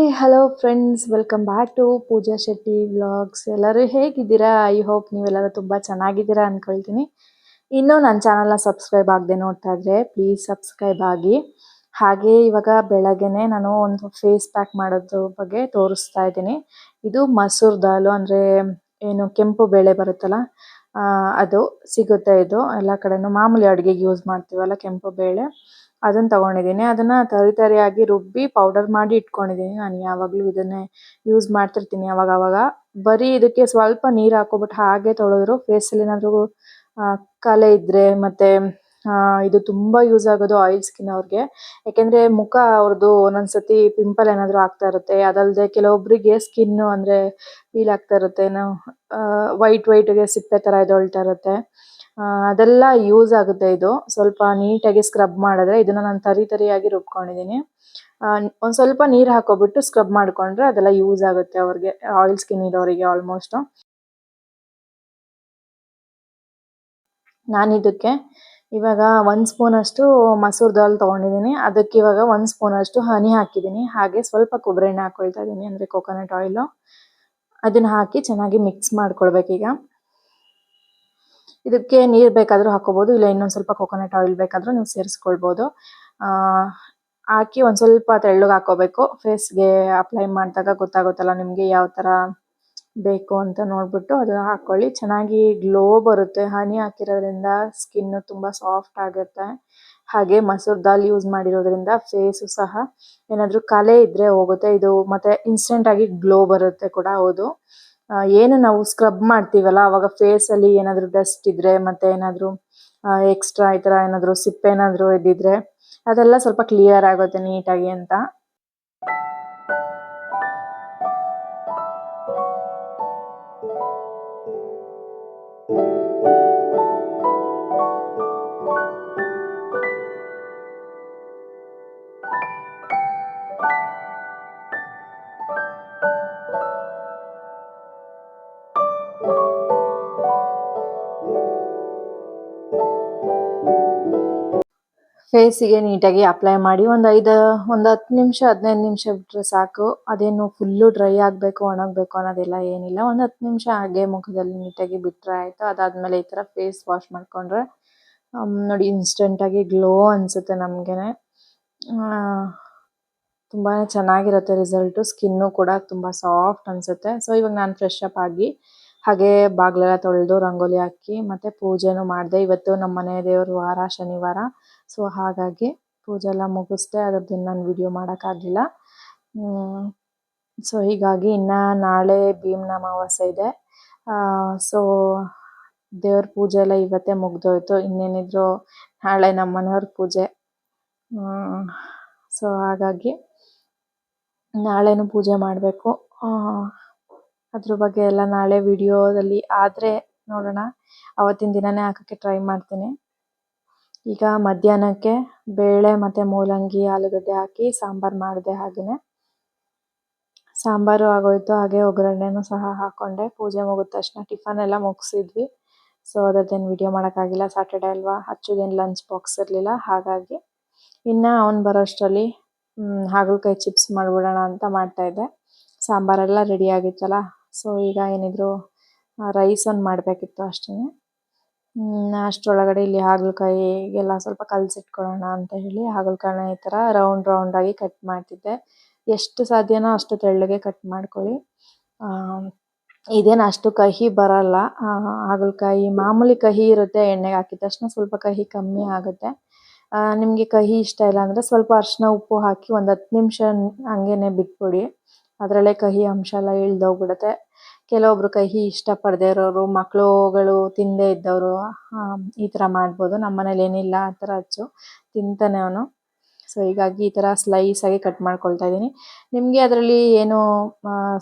Hi hello friends, welcome back to Pooja Shetty vlogs. ಎಲ್ಲರೂ ಹೇಗಿದ್ದೀರಾ? I hope ನೀವೆಲ್ಲರೂ ತುಂಬ ಚೆನ್ನಾಗಿದ್ದೀರಾ ಅಂದ್ಕೊಳ್ತೀನಿ. ಇನ್ನೂ ನನ್ನ ಚಾನಲ್ನ ಸಬ್ಸ್ಕ್ರೈಬ್ ಆಗದೆ ನೋಡ್ತಾ ಇದ್ರೆ ಪ್ಲೀಸ್ ಸಬ್ಸ್ಕ್ರೈಬ್ ಆಗಿ. ಹಾಗೆ ಇವಾಗ ಬೆಳಗ್ಗೆನೆ ನಾನು ಒಂದು ಫೇಸ್ ಪ್ಯಾಕ್ ಮಾಡೋದ್ರ ಬಗ್ಗೆ ತೋರಿಸ್ತಾ ಇದ್ದೀನಿ. ಇದು ಮಸೂರ್ ದಾಲು ಅಂದರೆ ಏನು ಕೆಂಪು ಬೇಳೆ ಬರುತ್ತಲ್ಲ, ಅದು ಸಿಗುತ್ತೆ. ಇದು ಎಲ್ಲ ಕಡೆನೂ ಮಾಮೂಲಿ ಅಡುಗೆಗೆ ಯೂಸ್ ಮಾಡ್ತೀವಲ್ಲ ಕೆಂಪು ಬೇಳೆ, ಅದನ್ನು ತೊಗೊಂಡಿದ್ದೀನಿ. ಅದನ್ನು ತರಿಯಾಗಿ ರುಬ್ಬಿ ಪೌಡರ್ ಮಾಡಿ ಇಟ್ಕೊಂಡಿದ್ದೀನಿ. ನಾನು ಯಾವಾಗಲೂ ಇದನ್ನೇ ಯೂಸ್ ಮಾಡ್ತಿರ್ತೀನಿ ಅವಾಗವಾಗ. ಬರೀ ಇದಕ್ಕೆ ಸ್ವಲ್ಪ ನೀರು ಹಾಕ್ಕೊಬಿಟ್ಟು ಹಾಗೆ ತೊಳೆದ್ರು ಫೇಸಲ್ಲಿ ಏನಾದರೂ ಕಲೆ ಇದ್ದರೆ, ಮತ್ತು ಇದು ತುಂಬ ಯೂಸ್ ಆಗೋದು ಆಯಿಲ್ ಸ್ಕಿನ್ ಅವ್ರಿಗೆ. ಯಾಕೆಂದರೆ ಮುಖ ಅವ್ರದ್ದು ಒಂದೊಂದ್ಸತಿ ಪಿಂಪಲ್ ಏನಾದರೂ ಆಗ್ತಾ ಇರುತ್ತೆ. ಅದಲ್ಲದೆ ಕೆಲವೊಬ್ಬರಿಗೆ ಸ್ಕಿನ್ನು ಅಂದರೆ ಫೀಲ್ ಆಗ್ತಾ ಇರುತ್ತೆ, ವೈಟ್ಗೆ ಸಿಪ್ಪೆ ಥರ ಎದ್ದೊಳ್ತಾ ಇರುತ್ತೆ. ಅದೆಲ್ಲ ಯೂಸ್ ಆಗುತ್ತೆ. ಇದು ಸ್ವಲ್ಪ ನೀಟಾಗಿ ಸ್ಕ್ರಬ್ ಮಾಡಿದ್ರೆ, ಇದನ್ನು ನಾನು ತರಿಯಾಗಿ ರುಬ್ಕೊಂಡಿದ್ದೀನಿ. ಒಂದು ಸ್ವಲ್ಪ ನೀರು ಹಾಕೋಬಿಟ್ಟು ಸ್ಕ್ರಬ್ ಮಾಡಿಕೊಂಡ್ರೆ ಅದೆಲ್ಲ ಯೂಸ್ ಆಗುತ್ತೆ ಅವ್ರಿಗೆ, ಆಯಿಲ್ ಸ್ಕಿನ್ ಇರೋರಿಗೆ ಆಲ್ಮೋಸ್ಟು. ನಾನಿದಕ್ಕೆ ಇವಾಗ 1 ಸ್ಪೂನಷ್ಟು ಮಸೂರ್ ದಾಲ್ ತೊಗೊಂಡಿದ್ದೀನಿ. ಅದಕ್ಕೆ ಇವಾಗ 1 ಸ್ಪೂನಷ್ಟು ಹನಿ ಹಾಕಿದ್ದೀನಿ. ಹಾಗೆ ಸ್ವಲ್ಪ ಕೊಬ್ಬರಿ ಎಣ್ಣೆ ಹಾಕ್ಕೊಳ್ತಾ ಇದ್ದೀನಿ, ಅಂದರೆ ಕೊಕೊನಟ್ ಆಯಿಲು. ಅದನ್ನು ಹಾಕಿ ಚೆನ್ನಾಗಿ ಮಿಕ್ಸ್ ಮಾಡ್ಕೊಳ್ಬೇಕೀಗ. ಇದಕ್ಕೆ ನೀರು ಬೇಕಾದರೂ ಹಾಕೋಬೋದು, ಇಲ್ಲ ಇನ್ನೊಂದು ಸ್ವಲ್ಪ ಕೊಕೊನಟ್ ಆಯಿಲ್ ಬೇಕಾದರೂ ನೀವು ಸೇರಿಸ್ಕೊಳ್ಬೋದು. ಹಾಕಿ ಒಂದು ಸ್ವಲ್ಪ ತೆಳ್ಳಗೆ ಹಾಕ್ಕೋಬೇಕು. ಫೇಸ್ಗೆ ಅಪ್ಲೈ ಮಾಡಿದಾಗ ಗೊತ್ತಾಗುತ್ತಲ್ಲ ನಿಮಗೆ ಯಾವ ಥರ ಬೇಕು ಅಂತ ನೋಡಿಬಿಟ್ಟು ಅದನ್ನು ಹಾಕ್ಕೊಳ್ಳಿ. ಚೆನ್ನಾಗಿ ಗ್ಲೋ ಬರುತ್ತೆ. ಹನಿ ಹಾಕಿರೋದ್ರಿಂದ ಸ್ಕಿನ್ನು ತುಂಬ ಸಾಫ್ಟ್ ಆಗುತ್ತೆ. ಹಾಗೆ ಮಸೂರ್ ದಾಲ್ ಯೂಸ್ ಮಾಡಿರೋದ್ರಿಂದ ಫೇಸು ಸಹ ಏನಾದರೂ ಕಲೆ ಇದ್ದರೆ ಹೋಗುತ್ತೆ ಇದು, ಮತ್ತು ಇನ್ಸ್ಟೆಂಟಾಗಿ ಗ್ಲೋ ಬರುತ್ತೆ ಕೂಡ. ಹೌದು, ಏನು ನಾವು ಸ್ಕ್ರಬ್ ಮಾಡ್ತೀವಲ್ಲ ಆವಾಗ ಫೇಸಲ್ಲಿ ಏನಾದರೂ ಡಸ್ಟ್ ಇದ್ದರೆ, ಮತ್ತು ಏನಾದರೂ ಎಕ್ಸ್ಟ್ರಾ ಈ ಥರ ಏನಾದರೂ ಸಿಪ್ಪೆ ಏನಾದರೂ ಇದ್ದಿದ್ರೆ ಅದೆಲ್ಲ ಸ್ವಲ್ಪ ಕ್ಲಿಯರ್ ಆಗುತ್ತೆ ನೀಟಾಗಿ ಅಂತ. ಫೇಸಿಗೆ ನೀಟಾಗಿ ಅಪ್ಲೈ ಮಾಡಿ ಒಂದು 10 ನಿಮಿಷ 15 ನಿಮಿಷ ಬಿಟ್ಟರೆ ಸಾಕು. ಅದೇನು ಫುಲ್ಲು ಡ್ರೈ ಆಗಬೇಕು ಒಣಗಬೇಕು ಅನ್ನೋದೆಲ್ಲ ಏನಿಲ್ಲ. ಒಂದು 10 ನಿಮಿಷ ಹಾಗೆ ಮುಖದಲ್ಲಿ ನೀಟಾಗಿ ಬಿಟ್ಟರೆ ಆಯಿತು. ಅದಾದಮೇಲೆ ಈ ಥರ ಫೇಸ್ ವಾಶ್ ಮಾಡಿಕೊಂಡ್ರೆ ನೋಡಿ ಇನ್ಸ್ಟೆಂಟಾಗಿ ಗ್ಲೋ ಅನಿಸುತ್ತೆ ನಮಗೇ. ತುಂಬಾ ಚೆನ್ನಾಗಿರುತ್ತೆ ರಿಸಲ್ಟು. ಸ್ಕಿನ್ನು ಕೂಡ ತುಂಬ ಸಾಫ್ಟ್ ಅನಿಸುತ್ತೆ. ಸೊ ಇವಾಗ ನಾನು ಫ್ರೆಶ್ ಅಪ್ ಆಗಿ ಹಾಗೆ ಬಾಗಿಲೆಲ್ಲ ತೊಳೆದು ರಂಗೋಲಿ ಹಾಕಿ ಮತ್ತು ಪೂಜೆನೂ ಮಾಡಿದೆ. ಇವತ್ತು ನಮ್ಮ ಮನೆ ದೇವ್ರ ವಾರ, ಶನಿವಾರ. ಸೊ ಹಾಗಾಗಿ ಪೂಜೆ ಎಲ್ಲ ಮುಗಿಸ್ದೆ. ಅದರದ್ದು ನಾನು ವಿಡಿಯೋ ಮಾಡೋಕ್ಕಾಗಲಿಲ್ಲ. ಸೊ ಹೀಗಾಗಿ ಇನ್ನು ನಾಳೆ ಭೀಮ್ನ ಅಮಾವಾಸ್ಯೆ ಇದೆ. ಸೊ ದೇವ್ರ ಪೂಜೆ ಎಲ್ಲ ಇವತ್ತೇ ಮುಗ್ದೋಯ್ತು. ಇನ್ನೇನಿದ್ರು ನಾಳೆ ನಮ್ಮ ಮನೆಯವ್ರ ಪೂಜೆ. ಸೊ ಹಾಗಾಗಿ ನಾಳೆನೂ ಪೂಜೆ ಮಾಡಬೇಕು. ಅದ್ರ ಬಗ್ಗೆ ಎಲ್ಲ ನಾಳೆ ವಿಡಿಯೋದಲ್ಲಿ ಆದರೆ ನೋಡೋಣ, ಆವತ್ತಿನ ದಿನವೇ ಹಾಕೋಕ್ಕೆ ಟ್ರೈ ಮಾಡ್ತೀನಿ. ಈಗ ಮಧ್ಯಾಹ್ನಕ್ಕೆ ಬೇಳೆ ಮತ್ತು ಮೂಲಂಗಿ ಆಲೂಗಡ್ಡೆ ಹಾಕಿ ಸಾಂಬಾರು ಮಾಡಿದೆ. ಹಾಗೆಯೇ ಸಾಂಬಾರು ಆಗೋಯ್ತು. ಹಾಗೆ ಒಗ್ಗರಣೆನೂ ಸಹ ಹಾಕ್ಕೊಂಡೆ. ಪೂಜೆ ಮುಗಿದ ತಕ್ಷಣ ಟಿಫನ್ ಎಲ್ಲ ಮುಗಿಸಿದ್ವಿ. ಸೊ ಅದರದ್ದೇನು ವಿಡಿಯೋ ಮಾಡೋಕ್ಕಾಗಿಲ್ಲ, ಸಾಟರ್ಡೆ ಅಲ್ವಾ. ಅಚ್ಚುಗೇನು ಲಂಚ್ ಬಾಕ್ಸ್ ಇರಲಿಲ್ಲ. ಹಾಗಾಗಿ ಇನ್ನು ಅವ್ನು ಬರೋಷ್ಟರಲ್ಲಿ ಹಾಗಲಕಾಯಿ ಚಿಪ್ಸ್ ಮಾಡಿಬಿಡೋಣ ಅಂತ ಮಾಡ್ತಾಯಿದ್ದೆ. ಸಾಂಬಾರೆಲ್ಲ ರೆಡಿ ಆಗಿತ್ತಲ್ಲ. ಸೊ ಈಗ ಏನಿದ್ರು ರೈಸ್ ಒಂದು ಮಾಡಬೇಕಿತ್ತು ಅಷ್ಟೇ. ಅಷ್ಟರೊಳಗಡೆ ಇಲ್ಲಿ ಹಾಗಲಕಾಯಿಗೆಲ್ಲ ಸ್ವಲ್ಪ ಕಲಸಿಟ್ಕೊಳ್ಳೋಣ ಅಂತ ಹೇಳಿ ಹಾಗಲಕಾಯಿನ ಈ ಥರ ರೌಂಡಾಗಿ ಕಟ್ ಮಾಡ್ತಿದ್ದೆ. ಎಷ್ಟು ಸಾಧ್ಯನೋ ಅಷ್ಟು ತೆಳ್ಳಗೆ ಕಟ್ ಮಾಡ್ಕೊಳ್ಳಿ. ಇದೇನು ಅಷ್ಟು ಕಹಿ ಬರಲ್ಲ. ಹಾಗಲಕಾಯಿ ಮಾಮೂಲಿ ಕಹಿ ಇರುತ್ತೆ, ಎಣ್ಣೆಗೆ ಹಾಕಿದ ತಕ್ಷಣ ಸ್ವಲ್ಪ ಕಹಿ ಕಮ್ಮಿ ಆಗುತ್ತೆ. ನಿಮಗೆ ಕಹಿ ಇಷ್ಟ ಇಲ್ಲ ಅಂದರೆ ಸ್ವಲ್ಪ ಅರಿಶಿನ ಉಪ್ಪು ಹಾಕಿ ಒಂದು 10 ನಿಮಿಷ ಹಂಗೇ ಬಿಟ್ಬಿಡಿ. ಅದರಲ್ಲೇ ಕಹಿ ಅಂಶ ಎಲ್ಲ ಇಳ್ದೋಗ್ಬಿಡುತ್ತೆ. ಕೆಲವೊಬ್ರು ಕಹಿ ಇಷ್ಟಪಡದೇ ಇರೋರು, ಮಕ್ಕಳುಗಳು ತಿನ್ನದೇ ಇದ್ದವರು ಈ ಥರ ಮಾಡ್ಬೋದು. ನಮ್ಮ ಮನೇಲಿ ಏನಿಲ್ಲ ಆ ಥರ ಅಚ್ಚು ತಿಂತಾನೆ ಅವನು. ಸೊ ಹೀಗಾಗಿ ಈ ಥರ ಸ್ಲೈಸಾಗಿ ಕಟ್ ಮಾಡ್ಕೊಳ್ತಾ ಇದ್ದೀನಿ. ನಿಮಗೆ ಅದರಲ್ಲಿ ಏನು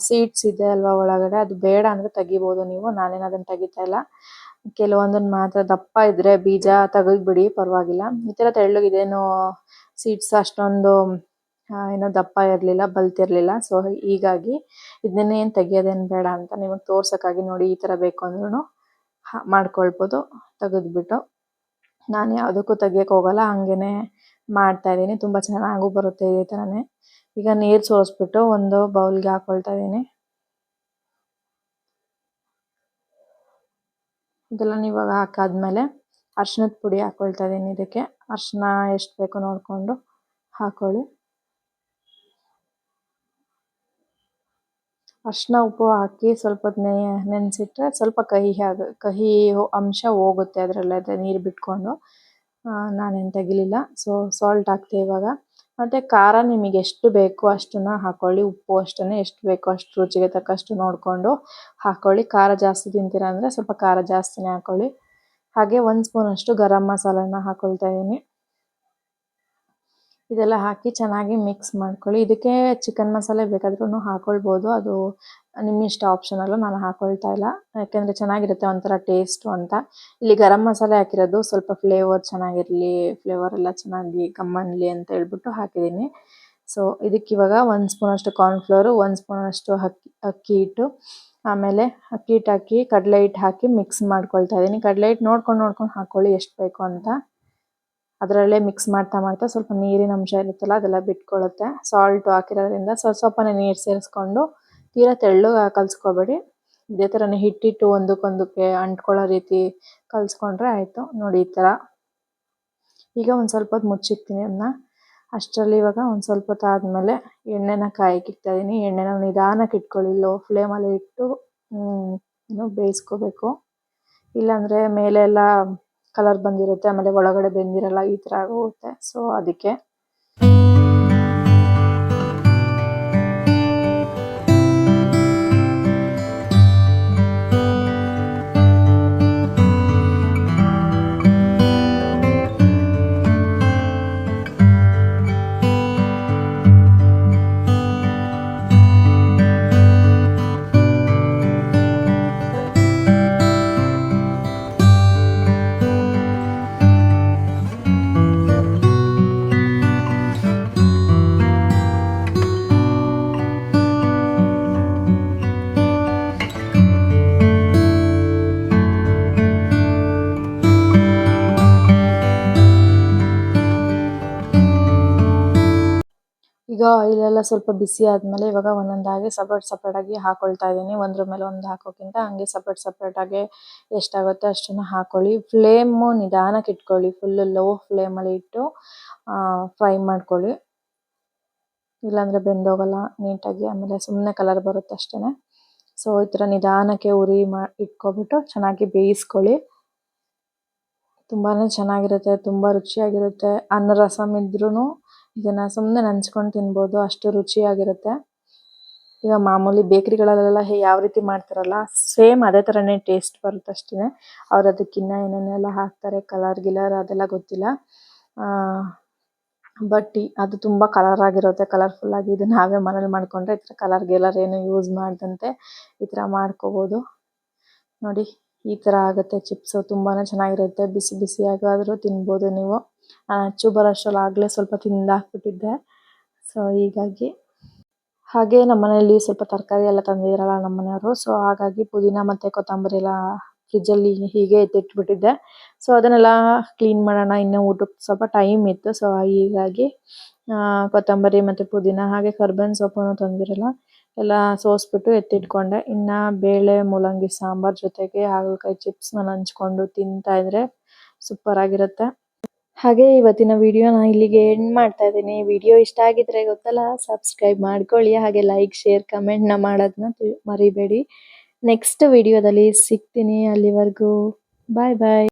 ಸೀಡ್ಸ್ ಇದೆ ಅಲ್ವಾ ಒಳಗಡೆ, ಅದು ಬೇಡ ಅಂದರೆ ತೆಗಿಬೋದು ನೀವು. ನಾನೇನು ಅದನ್ನು ತೆಗಿತಾ ಇಲ್ಲ. ಕೆಲವೊಂದನ್ನು ಮಾತ್ರ ದಪ್ಪ ಇದ್ದರೆ ಬೀಜ ತೆಗೆದುಬಿಡಿ, ಪರವಾಗಿಲ್ಲ. ಈ ಥರ ತೆಳ್ಳಗಿದೇನು ಸೀಡ್ಸ್ ಅಷ್ಟೊಂದು ಏನೋ ದಪ್ಪ ಇರಲಿಲ್ಲ, ಬಲ್ತಿರಲಿಲ್ಲ. ಸೊ ಹೀಗಾಗಿ ಇದನ್ನೇನು ತೆಗಿಯೋದೇನು ಬೇಡ ಅಂತ ನಿಮಗೆ ತೋರ್ಸೋಕ್ಕಾಗಿ ನೋಡಿ ಈ ಥರ ಬೇಕು ಅಂದ್ರೂ ಮಾಡ್ಕೊಳ್ಬೋದು ತೆಗೆದ್ಬಿಟ್ಟು. ನಾನು ಯಾವುದಕ್ಕೂ ತೆಗಿಯೋಕ್ಕೆ ಹೋಗಲ್ಲ, ಹಂಗೇ ಮಾಡ್ತಾಯಿದ್ದೀನಿ. ತುಂಬ ಚೆನ್ನಾಗೂ ಬರುತ್ತೆ ಇದೇ ಥರನೇ. ಈಗ ನೀರು ಸೋಸ್ಬಿಟ್ಟು ಒಂದು ಬೌಲ್ಗೆ ಹಾಕೊಳ್ತಾ ಇದ್ದೀನಿ. ಇದೆಲ್ಲ ಇವಾಗ ಹಾಕಾದ್ಮೇಲೆ ಅರ್ಶಿನದ ಪುಡಿ ಹಾಕೊಳ್ತಾ ಇದ್ದೀನಿ. ಇದಕ್ಕೆ ಅರ್ಶಿನ ಎಷ್ಟು ಬೇಕೋ ನೋಡಿಕೊಂಡು ಹಾಕೊಳ್ಳಿ. ಅರ್ಶಿನ ಉಪ್ಪು ಹಾಕಿ ಸ್ವಲ್ಪ ಹೊತ್ತು ನೆನೆಸಿಟ್ರೆ ಸ್ವಲ್ಪ ಕಹಿ ಅಂಶ ಹೋಗುತ್ತೆ ಅದರಲ್ಲೇ, ಅದೇ ನೀರು ಬಿಟ್ಕೊಂಡು. ನಾನೇನು ತೆಗಿಲಿಲ್ಲ. ಸೊ ಸಾಲ್ಟ್ ಹಾಕ್ತೆ ಇವಾಗ. ಮತ್ತು ಖಾರ ನಿಮಗೆ ಎಷ್ಟು ಬೇಕೋ ಅಷ್ಟನ್ನು ಹಾಕ್ಕೊಳ್ಳಿ. ಉಪ್ಪು ಅಷ್ಟೇ ಎಷ್ಟು ಬೇಕೋ ಅಷ್ಟು ರುಚಿಗೆ ತಕ್ಕಷ್ಟು ನೋಡಿಕೊಂಡು ಹಾಕ್ಕೊಳ್ಳಿ. ಖಾರ ಜಾಸ್ತಿ ತಿಂತೀರ ಅಂದರೆ ಸ್ವಲ್ಪ ಖಾರ ಜಾಸ್ತಿನೇ ಹಾಕ್ಕೊಳ್ಳಿ. ಹಾಗೆ 1 ಸ್ಪೂನಷ್ಟು ಗರಂ ಮಸಾಲೆನ ಹಾಕ್ಕೊಳ್ತಾ ಇದ್ದೀನಿ. ಇದೆಲ್ಲ ಹಾಕಿ ಚೆನ್ನಾಗಿ ಮಿಕ್ಸ್ ಮಾಡ್ಕೊಳ್ಳಿ. ಇದಕ್ಕೆ ಚಿಕನ್ ಮಸಾಲೆ ಬೇಕಾದ್ರೂ ಹಾಕ್ಕೊಳ್ಬೋದು, ಅದು ನಿಮ್ಮ ಇಷ್ಟ, ಆಪ್ಷನಲ್ಲು. ನಾನು ಹಾಕ್ಕೊಳ್ತಾ ಇಲ್ಲ, ಯಾಕೆಂದರೆ ಚೆನ್ನಾಗಿರುತ್ತೆ ಒಂಥರ ಟೇಸ್ಟು ಅಂತ. ಇಲ್ಲಿ ಗರಂ ಮಸಾಲೆ ಹಾಕಿರೋದು ಸ್ವಲ್ಪ ಫ್ಲೇವರ್ ಚೆನ್ನಾಗಿರಲಿ, ಫ್ಲೇವರ್ ಎಲ್ಲ ಚೆನ್ನಾಗಿ ಗಮ್ಮನ್ನಲಿ ಅಂತ ಹೇಳ್ಬಿಟ್ಟು ಹಾಕಿದ್ದೀನಿ. ಸೊ ಇದಕ್ಕಿವಾಗ 1 ಸ್ಪೂನಷ್ಟು ಕಾರ್ನ್ಫ್ಲೋರು, 1 ಸ್ಪೂನಷ್ಟು ಅಕ್ಕಿ ಹಿಟ್ಟು, ಆಮೇಲೆ ಅಕ್ಕಿ ಹಿಟ್ಟು ಹಾಕಿ ಕಡಲೆ ಹಿಟ್ಟು ಹಾಕಿ ಮಿಕ್ಸ್ ಮಾಡ್ಕೊಳ್ತಾ ಇದ್ದೀನಿ. ಕಡಲೆ ಹಿಟ್ಟು ನೋಡ್ಕೊಂಡು ಹಾಕ್ಕೊಳ್ಳಿ ಎಷ್ಟು ಬೇಕು ಅಂತ. ಅದರಲ್ಲೇ ಮಿಕ್ಸ್ ಮಾಡ್ತಾ ಸ್ವಲ್ಪ ನೀರಿನ ಅಂಶ ಇರುತ್ತಲ್ಲ ಅದೆಲ್ಲ ಬಿಟ್ಕೊಳ್ಳುತ್ತೆ. ಸಾಲ್ಟು ಹಾಕಿರೋದ್ರಿಂದ ಸ್ವಲ್ಪನೇ ನೀರು ಸೇರಿಸ್ಕೊಂಡು ತೀರಾ ತೆಳ್ಳಗೆ ಕಲಿಸ್ಕೋಬೇಡಿ. ಇದೇ ಥರನೇ ಹಿಟ್ಟಿಟ್ಟು ಒಂದಕ್ಕೊಂದಕ್ಕೆ ಅಂಟ್ಕೊಳ್ಳೋ ರೀತಿ ಕಲಿಸ್ಕೊಂಡ್ರೆ ಆಯಿತು. ನೋಡಿ ಈ ಥರ. ಈಗ ಒಂದು ಸ್ವಲ್ಪ ಹೊತ್ತು ಮುಚ್ಚಿಕ್ತೀನಿ ಅದನ್ನ. ಅಷ್ಟರಲ್ಲಿ ಇವಾಗ ಒಂದು ಸ್ವಲ್ಪ ಹೊತ್ತು ಆದಮೇಲೆ ಎಣ್ಣೆನ ಕಾಯಕ್ಕೆ ಇಡ್ತಾಯಿದ್ದೀನಿ. ಎಣ್ಣೆನ ನಿಧಾನಕ್ಕೆ ಇಟ್ಕೊಳ್ಳಿ, ಲೋ ಫ್ಲೇಮಲ್ಲಿ ಇಟ್ಟು ಬೇಯಿಸ್ಕೋಬೇಕು. ಇಲ್ಲಾಂದರೆ ಮೇಲೆ ಎಲ್ಲ ಕಲರ್ ಬಂದಿರುತ್ತೆ, ಆಮೇಲೆ ಒಳಗಡೆ ಬೆಂದಿರಲ್ಲ, ಈ ಥರ ಆಗೋಗುತ್ತೆ. ಸೊ ಅದಕ್ಕೆ ಈಗ ಆಯಿಲೆಲ್ಲ ಸ್ವಲ್ಪ ಬಿಸಿ ಆದಮೇಲೆ ಇವಾಗ ಒಂದೊಂದಾಗಿ ಸಪ್ರೇಟಾಗಿ ಹಾಕ್ಕೊಳ್ತಾ ಇದ್ದೀನಿ. ಒಂದ್ರ ಮೇಲೆ ಒಂದು ಹಾಕೋಕ್ಕಿಂತ ಹಂಗೆ ಸಪ್ರೇಟಾಗಿ ಎಷ್ಟಾಗುತ್ತೋ ಅಷ್ಟನ್ನು ಹಾಕ್ಕೊಳ್ಳಿ. ಫ್ಲೇಮು ನಿಧಾನಕ್ಕೆ ಇಟ್ಕೊಳ್ಳಿ, ಫುಲ್ಲು ಲೋ ಫ್ಲೇಮಲ್ಲಿ ಇಟ್ಟು ಫ್ರೈ ಮಾಡ್ಕೊಳ್ಳಿ, ಇಲ್ಲಾಂದರೆ ಬೆಂದೋಗಲ್ಲ ನೀಟಾಗಿ, ಆಮೇಲೆ ಸುಮ್ಮನೆ ಕಲರ್ ಬರುತ್ತೆ ಅಷ್ಟೇ. ಸೊ ಈ ಥರ ನಿಧಾನಕ್ಕೆ ಉರಿ ಇಟ್ಕೊಬಿಟ್ಟು ಚೆನ್ನಾಗಿ ಬೇಯಿಸ್ಕೊಳ್ಳಿ. ತುಂಬಾ ಚೆನ್ನಾಗಿರುತ್ತೆ, ತುಂಬ ರುಚಿಯಾಗಿರುತ್ತೆ. ಅನ್ನ ರಸಮ್ ಇದ್ರೂ ಇದನ್ನು ಸುಮ್ಮನೆ ನೆಂಚ್ಕೊಂಡು ತಿನ್ಬೋದು, ಅಷ್ಟು ರುಚಿಯಾಗಿರುತ್ತೆ. ಈಗ ಮಾಮೂಲಿ ಬೇಕ್ರಿಗಳಲ್ಲೆಲ್ಲ ಯಾವ ರೀತಿ ಮಾಡ್ತಾರಲ್ಲ ಸೇಮ್ ಅದೇ ಥರನೇ ಟೇಸ್ಟ್ ಬರುತ್ತೆ ಅಷ್ಟೇ. ಅವ್ರು ಅದಕ್ಕಿನ್ನ ಏನೇನೆಲ್ಲ ಹಾಕ್ತಾರೆ, ಗಿಲರ್ ಅದೆಲ್ಲ ಗೊತ್ತಿಲ್ಲ. ಬಟ್ ಅದು ತುಂಬ ಕಲರ್ ಆಗಿರುತ್ತೆ, ಕಲರ್ಫುಲ್ಲಾಗಿ. ಇದು ನಾವೇ ಮನೇಲಿ ಮಾಡಿಕೊಂಡ್ರೆ ಈ ಥರ ಕಲರ್ ಏನು ಯೂಸ್ ಮಾಡ್ದಂತೆ ಈ ಥರ ಮಾಡ್ಕೋಬೋದು. ನೋಡಿ ಈ ಥರ ಆಗುತ್ತೆ ಚಿಪ್ಸು, ತುಂಬಾ ಚೆನ್ನಾಗಿರುತ್ತೆ. ಬಿಸಿ ಬಿಸಿಯಾಗಾದರೂ ತಿನ್ಬೋದು ನೀವು. ಅಚ್ಚು ಬರೋಷ್ಟರಲ್ಲಿ ಆಗಲೇ ಸ್ವಲ್ಪ ತಿಂದಾಕ್ಬಿಟ್ಟಿದ್ದೆ. ಸೊ ಹೀಗಾಗಿ ಹಾಗೆ ನಮ್ಮ ಮನೆಯಲ್ಲಿ ಸ್ವಲ್ಪ ತರಕಾರಿ ಎಲ್ಲ ತಂದಿದ್ರಲ್ಲ ನಮ್ಮ ಮನೆಯವರು. ಸೊ ಹಾಗಾಗಿ ಪುದೀನ ಮತ್ತು ಕೊತ್ತಂಬರಿ ಎಲ್ಲ ಫ್ರಿಜ್ಜಲ್ಲಿ ಹೀಗೆ ಎತ್ತಿಟ್ಬಿಟ್ಟಿದ್ದೆ. ಸೊ ಅದನ್ನೆಲ್ಲ ಕ್ಲೀನ್ ಮಾಡೋಣ, ಇನ್ನೂ ಊಟಕ್ಕೆ ಸ್ವಲ್ಪ ಟೈಮ್ ಇತ್ತು. ಸೊ ಹೀಗಾಗಿ ಕೊತ್ತಂಬರಿ ಮತ್ತು ಪುದೀನ ಹಾಗೆ ಕರ್ಬೇವಿನ ಸೊಪ್ಪನ್ನು ತಂದಿರಲ್ಲ ಎಲ್ಲ ಸೋಸ್ಬಿಟ್ಟು ಎತ್ತಿಟ್ಕೊಂಡೆ. ಇನ್ನು ಬೇಳೆ ಮೂಲಂಗಿ ಸಾಂಬಾರು ಜೊತೆಗೆ ಹಾಗಲಕಾಯಿ ಚಿಪ್ಸ್ನ ನಂಚ್ಕೊಂಡು ತಿಂತಾಯಿದ್ರೆ ಸೂಪರಾಗಿರುತ್ತೆ. ಹಾಗೆ ಇವತ್ತಿನ ವಿಡಿಯೋನ ಇಲ್ಲಿಗೆ ಎಂಡ್ ಮಾಡ್ತಾ ಇದ್ದೀನಿ. ವಿಡಿಯೋ ಇಷ್ಟ ಆಗಿದ್ರೆ ಗೊತ್ತಲ್ಲ, ಸಬ್ಸ್ಕ್ರೈಬ್ ಮಾಡ್ಕೊಳ್ಳಿ. ಹಾಗೆ ಲೈಕ್, ಶೇರ್, ಕಮೆಂಟ್ನ ಮಾಡೋದನ್ನ ಮರಿಬೇಡಿ. ನೆಕ್ಸ್ಟ್ ವಿಡಿಯೋದಲ್ಲಿ ಸಿಗ್ತೀನಿ. ಅಲ್ಲಿವರೆಗೂ ಬಾಯ್ ಬಾಯ್.